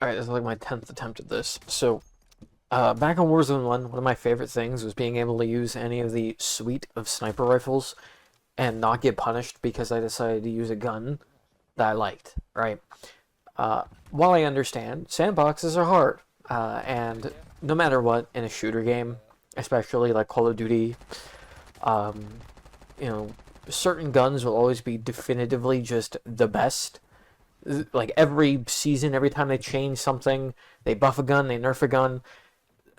Alright, this is like my 10th attempt at this. So, back on Warzone 1, one of my favorite things was being able to use any of the suite of sniper rifles and not get punished because I decided to use a gun that I liked, right? While I understand, sandboxes are hard, and no matter what, in a shooter game, especially like Call of Duty, um, you know, certain guns will always be definitively just the best. Like every season, every time they change something, they buff a gun, they nerf a gun,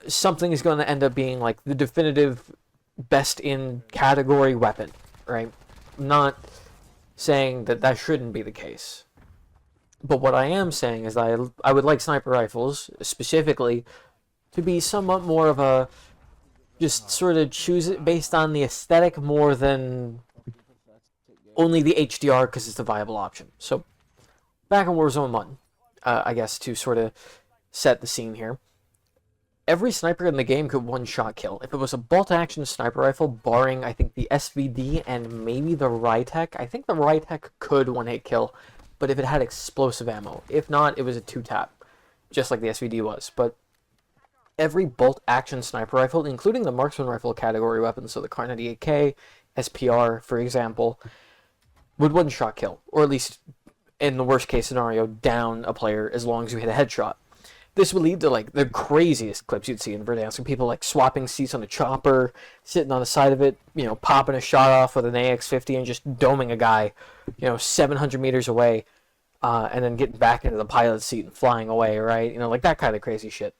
something is going to end up being like the definitive best in category weapon, right? I'm not saying that that shouldn't be the case. But what I am saying is that I would like sniper rifles, specifically, to be somewhat more of a just sort of choose it based on the aesthetic more than only the HDR because it's a viable option. So, back in Warzone 1, I guess to sort of set the scene here, every sniper in the game could one-shot kill. If it was a bolt-action sniper rifle, barring, I think, the SVD and maybe the Rytec, I think the Rytec could one-hit kill, but if it had explosive ammo. If not, it was a two-tap, just like the SVD was. But every bolt-action sniper rifle, including the marksman rifle category weapons, so the Kar 98K, SPR, for example, would one-shot kill, or at least, in the worst-case scenario, down a player as long as you hit a headshot. This would lead to like the craziest clips you'd see in Verdansk. People like swapping seats on a chopper, sitting on the side of it, popping a shot off with an AX-50 and just doming a guy, 700 meters away, and then getting back into the pilot's seat and flying away, right? Like that kind of crazy shit.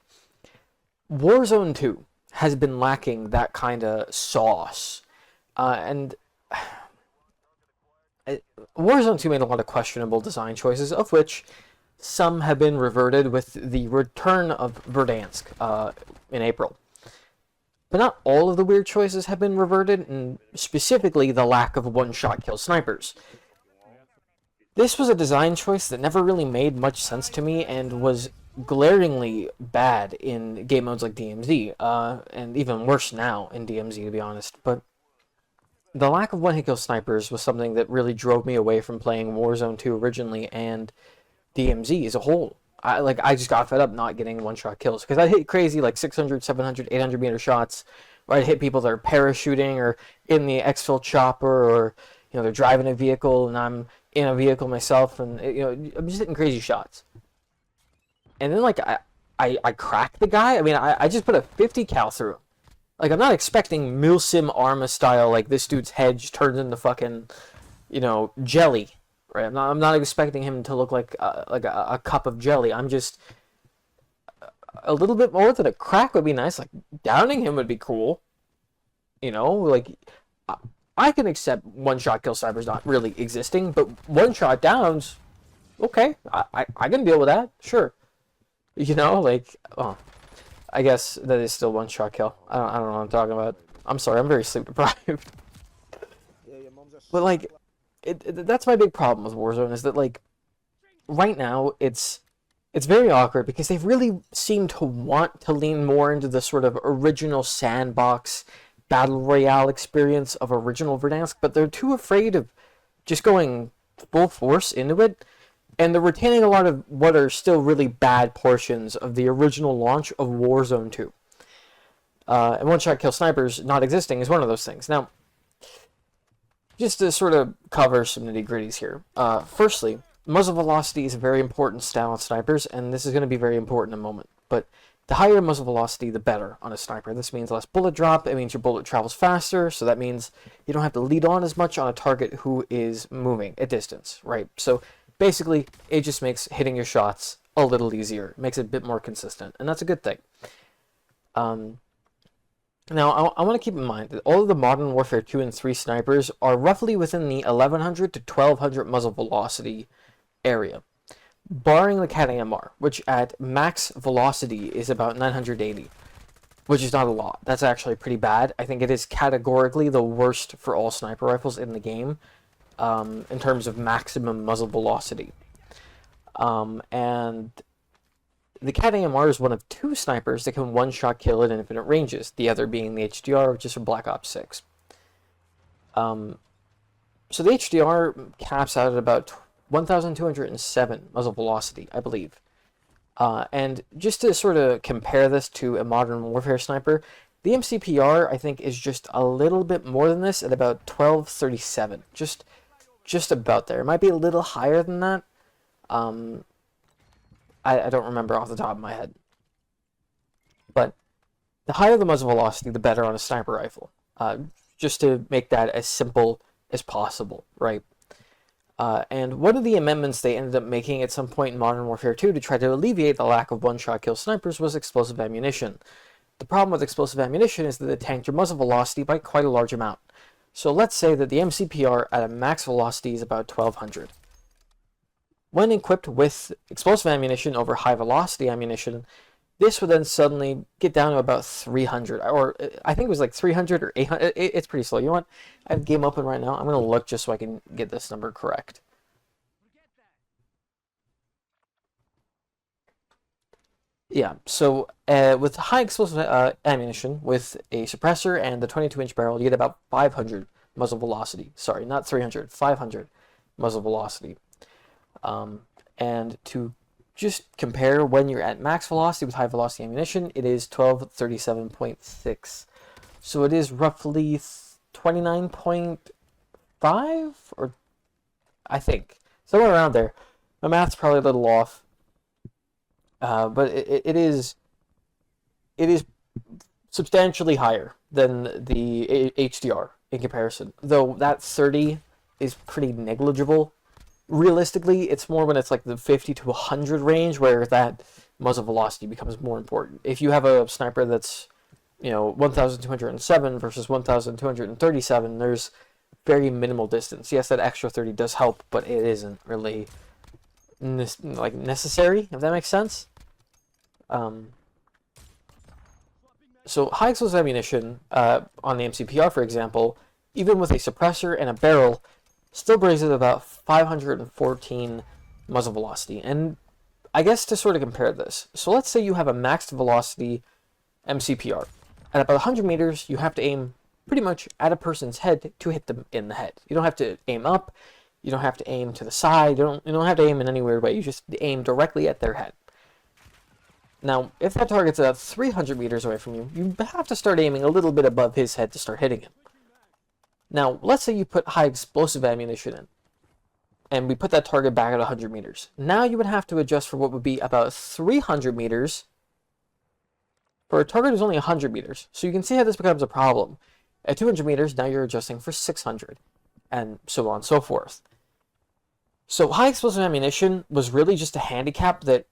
Warzone 2 has been lacking that kind of sauce, and Warzone 2 made a lot of questionable design choices, of which some have been reverted with the return of Verdansk in April. But not all of the weird choices have been reverted, and specifically the lack of one-shot kill snipers. This was a design choice that never really made much sense to me and was glaringly bad in game modes like DMZ, and even worse now in DMZ, to be honest. But the lack of one-hit kill snipers was something that really drove me away from playing Warzone 2 originally, and DMZ as a whole. I just got fed up not getting one-shot kills because I'd hit crazy like 600, 700, 800 meter shots where I'd hit people that are parachuting or in the exfil chopper, or they're driving a vehicle and I'm in a vehicle myself, and I'm just hitting crazy shots. And then like I cracked the guy. I mean, I just put a 50 cal through him. Like, I'm not expecting Milsim Arma style, like this dude's head just turns into fucking jelly. Right, I'm not expecting him to look like a cup of jelly. I'm just a little bit more than a crack would be nice. Like downing him would be cool. Like I can accept one-shot kill snipers not really existing, but one-shot downs, okay, I can deal with that. Sure, I guess that is still one-shot kill. I don't know what I'm talking about. I'm sorry, I'm very sleep deprived. But like, that's my big problem with Warzone, is that like right now it's very awkward because they really seem to want to lean more into the sort of original sandbox battle royale experience of original Verdansk, but they're too afraid of just going full force into it, and they're retaining a lot of what are still really bad portions of the original launch of Warzone 2. And one-shot kill snipers not existing is one of those things. Now, just to sort of cover some nitty-gritties here. Firstly, muzzle velocity is a very important style on snipers, and this is going to be very important in a moment. But the higher muzzle velocity, the better on a sniper. This means less bullet drop. It means your bullet travels faster, so that means you don't have to lead on as much on a target who is moving at distance, right? So basically, it just makes hitting your shots a little easier. It makes it a bit more consistent, and that's a good thing. Now, I want to keep in mind that all of the Modern Warfare 2 and 3 snipers are roughly within the 1100 to 1200 muzzle velocity area, barring the Cat AMR, which at max velocity is about 980, which is not a lot. That's actually pretty bad. I think it is categorically the worst for all sniper rifles in the game, in terms of maximum muzzle velocity. And the Cat AMR is one of two snipers that can one-shot kill at infinite ranges, the other being the HDR, which is from Black Ops 6. So the HDR caps out at about 1,207 muzzle velocity, I believe. And just to sort of compare this to a modern warfare sniper, the MCPR, I think, is just a little bit more than this at about 1237. Just about there. It might be a little higher than that. I don't remember off the top of my head. But the higher the muzzle velocity, the better on a sniper rifle. Just to make that as simple as possible, right? And one of the amendments they ended up making at some point in Modern Warfare 2 to try to alleviate the lack of one-shot kill snipers was explosive ammunition. The problem with explosive ammunition is that it tanked your muzzle velocity by quite a large amount. So let's say that the MCPR at a max velocity is about 1200. When equipped with explosive ammunition over high velocity ammunition, this would then suddenly get down to about 300, or I think it was like 300 or 800. It's pretty slow. You know what? I have game open right now. I'm going to look just so I can get this number correct. Yeah, so with high explosive ammunition, with a suppressor and the 22-inch barrel, you get about 500 muzzle velocity. Sorry, not 300, 500 muzzle velocity. And to just compare, when you're at max velocity with high velocity ammunition, it is 1237.6. So it is roughly 29.5, or I think somewhere around there. My math's probably a little off, but it is substantially higher than the HDR in comparison. Though that 30 is pretty negligible. Realistically, it's more when it's like the 50 to 100 range where that muzzle velocity becomes more important. If you have a sniper that's, 1,207 versus 1,237, there's very minimal distance. Yes, that extra 30 does help, but it isn't really necessary, if that makes sense. So high explosive ammunition on the MCPR, for example, even with a suppressor and a barrel, still brings it about 514 muzzle velocity. And I guess to sort of compare this, so let's say you have a maxed velocity MCPR. At about 100 meters, you have to aim pretty much at a person's head to hit them in the head. You don't have to aim up, you don't have to aim to the side, you don't have to aim in any weird way, you just aim directly at their head. Now, if that target's about 300 meters away from you, you have to start aiming a little bit above his head to start hitting him. Now, let's say you put high explosive ammunition in, and we put that target back at 100 meters. Now you would have to adjust for what would be about 300 meters for a target who's only 100 meters. So you can see how this becomes a problem. At 200 meters, now you're adjusting for 600, and so on and so forth. So high explosive ammunition was really just a handicap that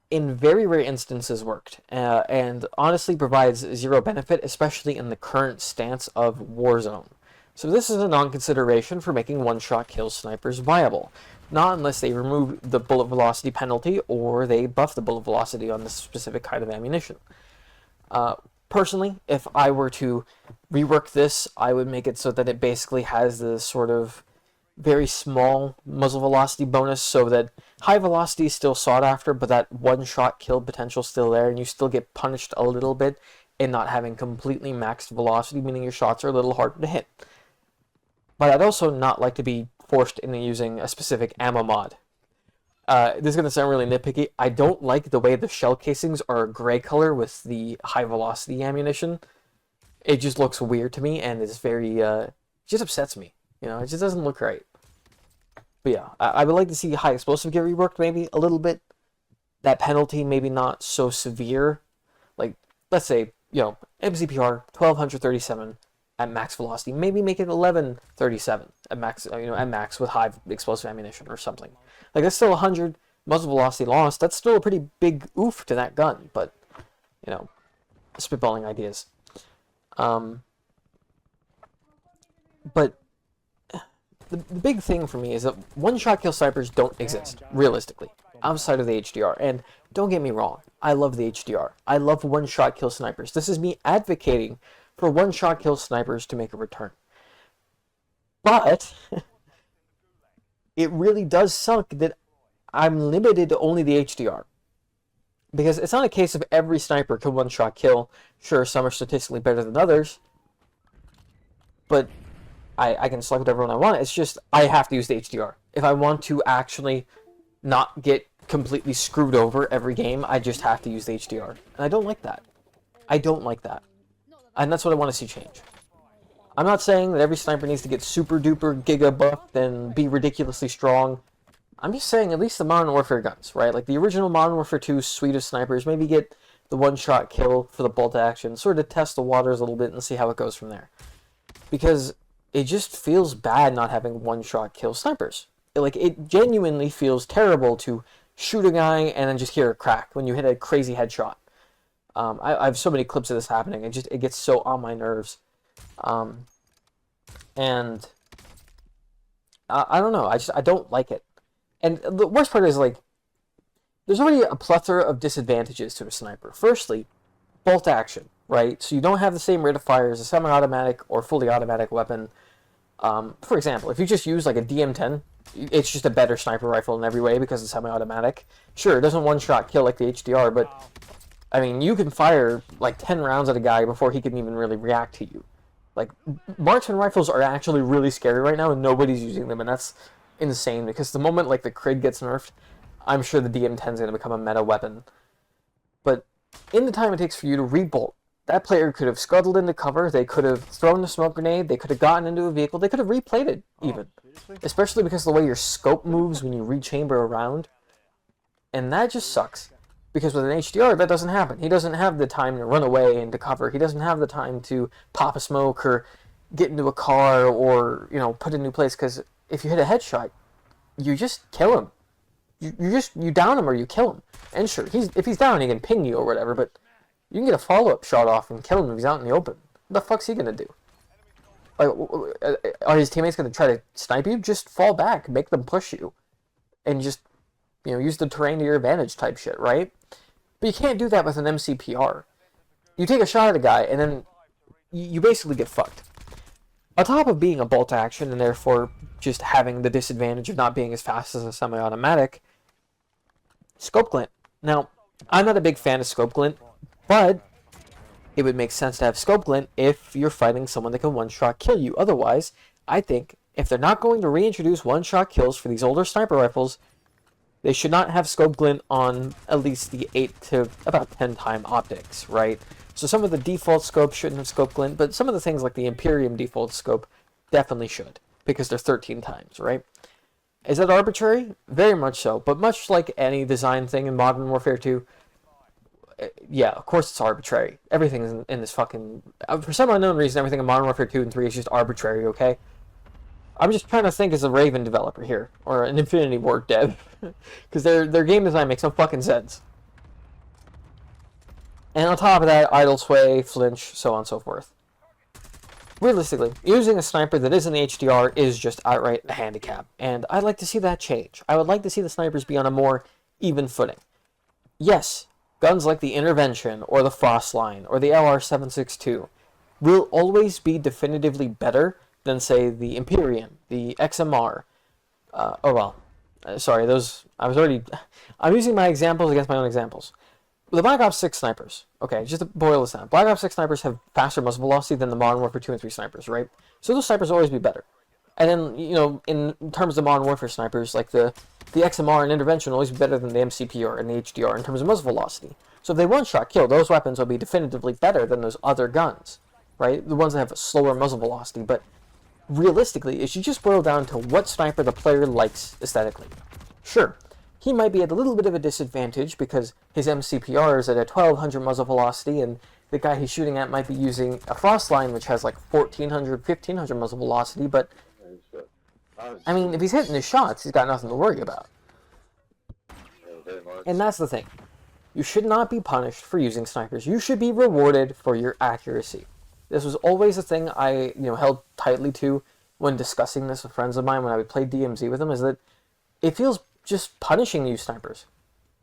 in very rare instances worked, and honestly provides zero benefit, especially in the current stance of Warzone. So this is a non-consideration for making one-shot kill snipers viable. Not unless they remove the bullet velocity penalty or they buff the bullet velocity on this specific kind of ammunition. Personally, if I were to rework this, I would make it so that it basically has this sort of very small muzzle velocity bonus so that high velocity is still sought after, but that one-shot kill potential is still there, and you still get punished a little bit in not having completely maxed velocity, meaning your shots are a little harder to hit. But I'd also not like to be forced into using a specific ammo mod. This is going to sound really nitpicky. I don't like the way the shell casings are a gray color with the high velocity ammunition. It just looks weird to me, and it's very, it just upsets me. It just doesn't look right. But yeah, I would like to see high explosive get reworked maybe a little bit. That penalty maybe not so severe. Like, let's say, MCPR 1237 at max velocity. Maybe make it 1137 at max, at max with high explosive ammunition or something. Like, that's still 100 muzzle velocity lost. That's still a pretty big oof to that gun, but, spitballing ideas. But the big thing for me is that one-shot kill snipers don't exist, realistically, outside of the HDR. And don't get me wrong, I love the HDR. I love one-shot kill snipers. This is me advocating for one-shot kill snipers to make a return. But it really does suck that I'm limited to only the HDR. Because it's not a case of every sniper can one-shot kill. Sure, some are statistically better than others, but I can select whatever one I want. It's just I have to use the HDR. If I want to actually not get completely screwed over every game. I just have to use the HDR. And I don't like that. I don't like that. And that's what I want to see change. I'm not saying that every sniper needs to get super duper giga buffed and be ridiculously strong. I'm just saying at least the Modern Warfare guns, right? Like the original Modern Warfare 2 suite of snipers, maybe get the one-shot kill for the bolt action, sort of test the waters a little bit and see how it goes from there. Because it just feels bad not having one-shot kill snipers. It genuinely feels terrible to shoot a guy and then just hear a crack when you hit a crazy headshot. I have so many clips of this happening. It gets so on my nerves. And I don't know. I don't like it. And the worst part is, like, there's already a plethora of disadvantages to a sniper. Firstly, bolt action, right? So you don't have the same rate of fire as a semi-automatic or fully automatic weapon. For example, if you just use like a DM10, it's just a better sniper rifle in every way because it's semi-automatic. Sure, it doesn't one-shot kill like the HDR, but I mean, you can fire like 10 rounds at a guy before he can even really react to you. Like, marksman rifles are actually really scary right now, and nobody's using them, and that's insane, because the moment, like, the Krig gets nerfed, I'm sure the DM10 is going to become a meta weapon. But in the time it takes for you to rebolt, that player could have scuttled into cover, they could have thrown the smoke grenade, they could have gotten into a vehicle, they could have replated, even. Especially because of the way your scope moves when you rechamber around. And that just sucks. Because with an HDR, that doesn't happen. He doesn't have the time to run away into cover. He doesn't have the time to pop a smoke or get into a car or, you know, put in a new place. Because if you hit a headshot, you just kill him. You down him or you kill him. And sure, if he's down, he can ping you or whatever. But you can get a follow-up shot off and kill him if he's out in the open. What the fuck's he gonna do? Like, are his teammates gonna try to snipe you? Just fall back, make them push you, and just, you know, use the terrain to your advantage type shit, right? But you can't do that with an MCPR. You take a shot at a guy, and then you basically get fucked. On top of being a bolt action, and therefore just having the disadvantage of not being as fast as a semi-automatic, scope glint. Now, I'm not a big fan of scope glint, but it would make sense to have scope glint if you're fighting someone that can one-shot kill you. Otherwise, I think if they're not going to reintroduce one-shot kills for these older sniper rifles, they should not have scope glint on at least the 8 to about 10 time optics, right? So some of the default scopes shouldn't have scope glint, but some of the things like the Imperium default scope definitely should, because they're 13 times, right? Is that arbitrary? Very much so, but much like any design thing in Modern Warfare 2, yeah, of course it's arbitrary. Everything in this fucking... For some unknown reason, everything in Modern Warfare 2 and 3 is just arbitrary, okay? I'm just trying to think as a Raven developer here, or an Infinity Ward dev, because their game design makes no fucking sense. And on top of that, idle sway, flinch, so on and so forth. Realistically, using a sniper that isn't HDR is just outright a handicap, and I'd like to see that change. I would like to see the snipers be on a more even footing. Yes, guns like the Intervention, or the Frostline, or the LR762 will always be definitively better than, say, the Imperium, the XMR. Sorry, those... I'm using my examples against my own examples. The Black Ops 6 snipers, okay, just to boil this down. Black Ops 6 snipers have faster muzzle velocity than the Modern Warfare 2 and 3 snipers, right? So those snipers will always be better. And then, you know, in terms of Modern Warfare snipers, like the XMR and Intervention will always be better than the MCPR and the HDR in terms of muzzle velocity. So if they one-shot kill, those weapons will be definitively better than those other guns, right? The ones that have a slower muzzle velocity, but realistically, it should just boil down to what sniper the player likes aesthetically. Sure, he might be at a little bit of a disadvantage because his MCPR is at a 1200 muzzle velocity, and the guy he's shooting at might be using a Frostline, which has like 1400, 1500 muzzle velocity, but I mean, if he's hitting his shots, he's got nothing to worry about. And that's the thing. You should not be punished for using snipers. You should be rewarded for your accuracy. This was always a thing I, held tightly to when discussing this with friends of mine when I would play DMZ with them, is that it feels just punishing you snipers.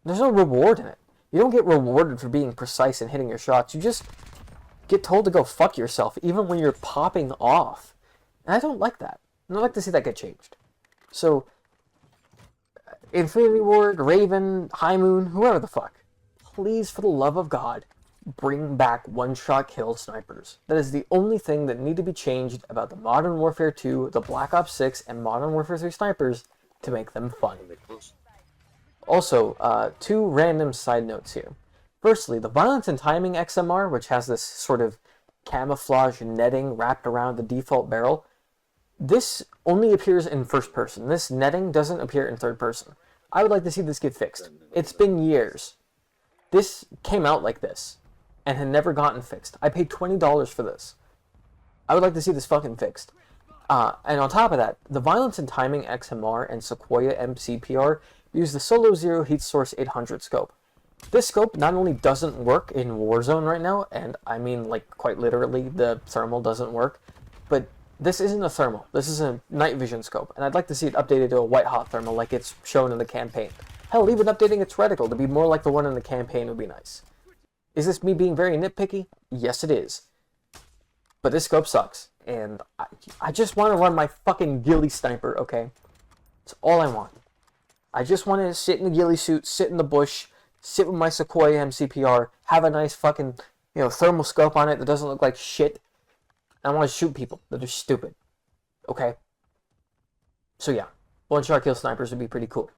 There's no reward in it. You don't get rewarded for being precise and hitting your shots. You just get told to go fuck yourself, even when you're popping off. And I don't like that. And I'd like to see that get changed. So, Infinity Ward, Raven, High Moon, whoever the fuck, please, for the love of God, bring back one-shot kill snipers. That is the only thing that need to be changed about the Modern Warfare 2, the Black Ops 6, and Modern Warfare 3 snipers to make them fun. Also, two random side notes here. Firstly, the Violence and Timing XMR, which has this sort of camouflage netting wrapped around the default barrel, this only appears in first person. This netting doesn't appear in third person. I would like to see this get fixed. It's been years. This came out like this and had never gotten fixed. I paid $20 for this. I would like to see this fucking fixed. And on top of that, the Violence and Timing XMR and Sequoia MCPR use the Solo Zero Heat Source 800 scope. This scope not only doesn't work in Warzone right now, and I mean like quite literally the thermal doesn't work, but this isn't a thermal. This is a night vision scope, and I'd like to see it updated to a white hot thermal like it's shown in the campaign. Hell, even updating its reticle to be more like the one in the campaign would be nice. Is this me being very nitpicky? Yes, it is. But this scope sucks, and I just want to run my fucking ghillie sniper, okay? That's all I want. I just want to sit in the ghillie suit, sit in the bush, sit with my Sequoia MCPR, have a nice fucking, thermal scope on it that doesn't look like shit. I want to shoot people that are stupid. Okay? So yeah, one-shot kill snipers would be pretty cool.